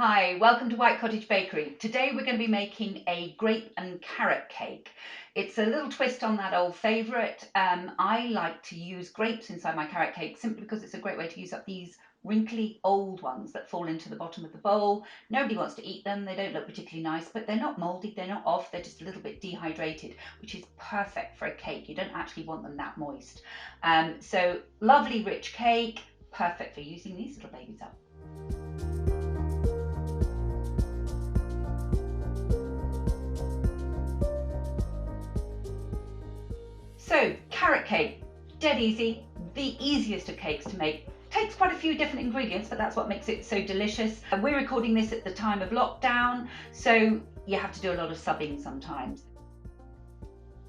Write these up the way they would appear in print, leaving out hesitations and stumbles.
Hi, welcome to White Cottage Bakery. Today we're going to be making a grape and carrot cake. It's a little twist on that old favourite. I like to use grapes inside my carrot cake simply because it's a great way to use up these wrinkly old ones that fall into the bottom of the bowl. Nobody wants to eat them, they don't look particularly nice, but they're not mouldy, they're not off, they're just a little bit dehydrated, which is perfect for a cake. You don't actually want them that moist. So lovely rich cake, perfect for using these little babies up. So, carrot cake, dead easy, the easiest of cakes to make. Takes quite a few different ingredients, but that's what makes it so delicious. We're recording this at the time of lockdown, so you have to do a lot of subbing sometimes.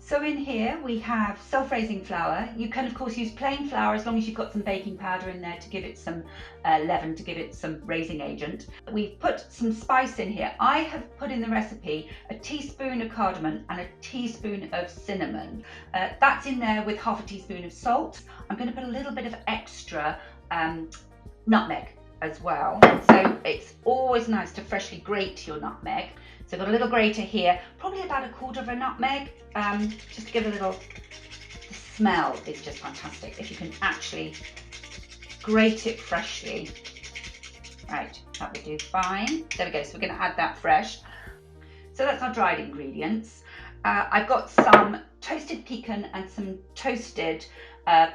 So in here we have self-raising flour. You can of course use plain flour as long as you've got some baking powder in there to give it some leaven, to give it some raising agent. We've put some spice in here. I have put in the recipe a teaspoon of cardamom and a teaspoon of cinnamon. That's in there with half a teaspoon of salt. I'm going to put a little bit of extra nutmeg as well. So it's always nice to freshly grate your nutmeg. So I've got a little grater here, probably about a quarter of a nutmeg, just to give a little, the smell is just fantastic if you can actually grate it freshly. Right, that will do fine. There we go, so we're going to add that fresh. So that's our dried ingredients. I've got some toasted pecan and some toasted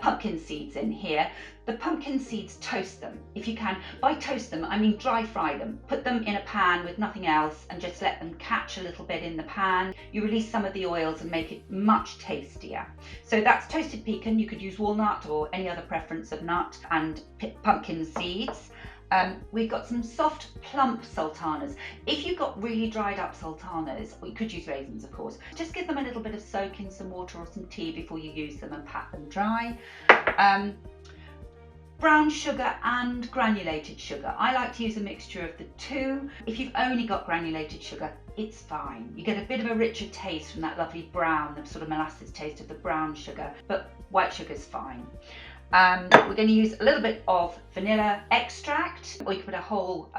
pumpkin seeds in here. The pumpkin seeds, toast them if you can. By toast them, I mean dry fry them. Put them in a pan with nothing else and just let them catch a little bit in the pan. You release some of the oils and make it much tastier. So that's toasted pecan. You could use walnut or any other preference of nut, and pumpkin seeds. We've got some soft, plump sultanas. If you've got really dried up sultanas, or you could use raisins of course, just give them a little bit of soak in some water or some tea before you use them and pat them dry. Brown sugar and granulated sugar. I like to use a mixture of the two. If you've only got granulated sugar, it's fine. You get a bit of a richer taste from that lovely brown, the sort of molasses taste of the brown sugar, but white sugar's fine. We're going to use a little bit of vanilla extract, or you can put a whole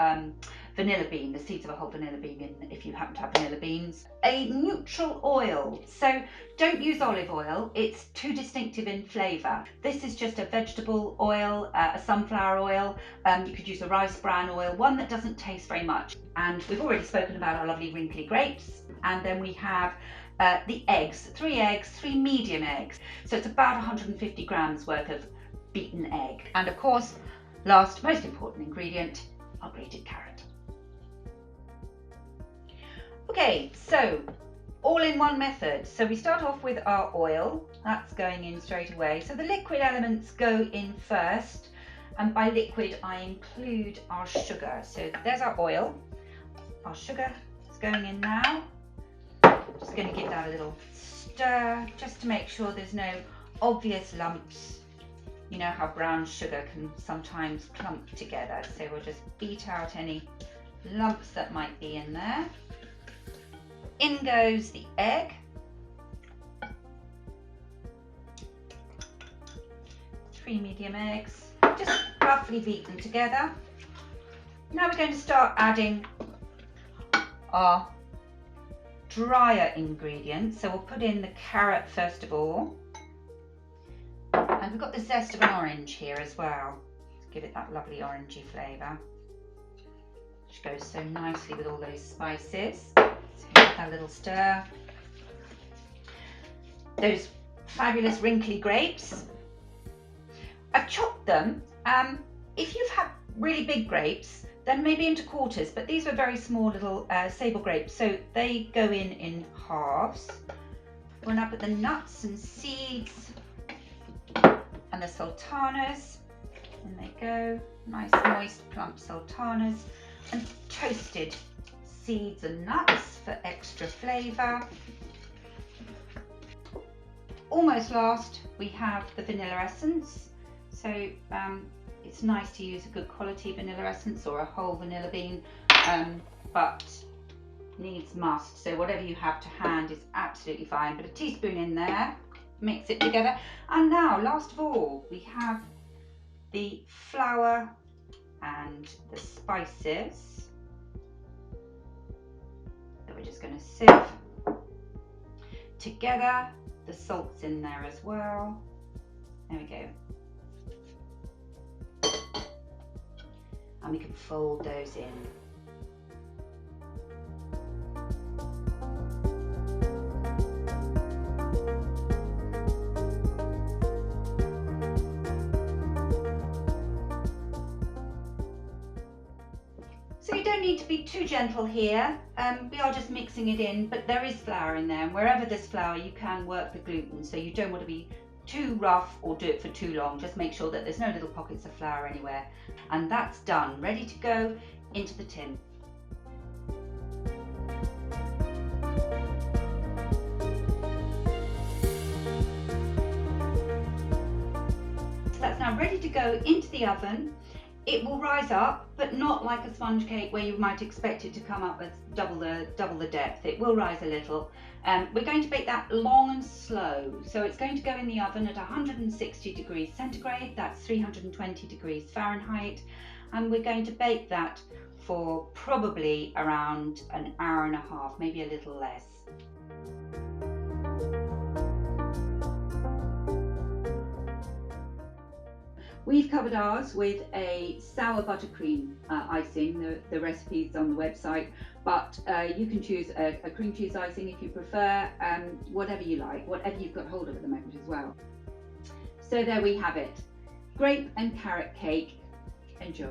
vanilla bean, the seeds of a whole vanilla bean in if you happen to have vanilla beans. A neutral oil, so don't use olive oil, it's too distinctive in flavour. This is just a vegetable oil, a sunflower oil. You could use a rice bran oil, one that doesn't taste very much. And we've already spoken about our lovely wrinkly grapes. And then we have the eggs, 3 medium eggs. So it's about 150 grams worth of beaten egg. And of course, last most important ingredient, our grated carrot. Okay, so all in one method. So we start off with our oil, that's going in straight away. So the liquid elements go in first, and by liquid I include our sugar. So there's our oil, our sugar is going in now. Just going to give that a little stir just to make sure there's no obvious lumps. You know how brown sugar can sometimes clump together, so we'll just beat out any lumps that might be in there. In goes the egg. 3 medium eggs, just roughly beat them together. Now we're going to start adding our drier ingredients. So we'll put in the carrot first of all. And we've got the zest of an orange here as well, to give it that lovely orangey flavour, which goes so nicely with all those spices. So give that a little stir. Those fabulous wrinkly grapes, I've chopped them. If you've had really big grapes, then maybe into quarters, but these were very small little sable grapes, so they go in halves. Run up at the nuts and seeds and the sultanas, in they go, nice moist plump sultanas, and toasted seeds and nuts for extra flavour. Almost last we have the vanilla essence, so it's nice to use a good quality vanilla essence or a whole vanilla bean, but needs must, so whatever you have to hand is absolutely fine, but a teaspoon in there. Mix it together, and now last of all we have the flour and the spices. going to sieve together. The salt's in there as well. There we go. And we can fold those in. So you don't need to be too gentle here. We are just mixing it in, but there is flour in there, and wherever there's flour you can work the gluten, so you don't want to be too rough or do it for too long. Just make sure that there's no little pockets of flour anywhere. And that's done, ready to go into the tin. So that's now ready to go into the oven. It will rise up, but not like a sponge cake where you might expect it to come up as double the depth. It will rise a little. We're going to bake that long and slow. So it's going to go in the oven at 160 degrees centigrade, that's 320 degrees Fahrenheit. And we're going to bake that for probably around an hour and a half, maybe a little less. We've covered ours with a sour buttercream icing. The recipe's on the website, but you can choose a cream cheese icing if you prefer, whatever you like, whatever you've got hold of at the moment as well. So there we have it, grape and carrot cake. Enjoy.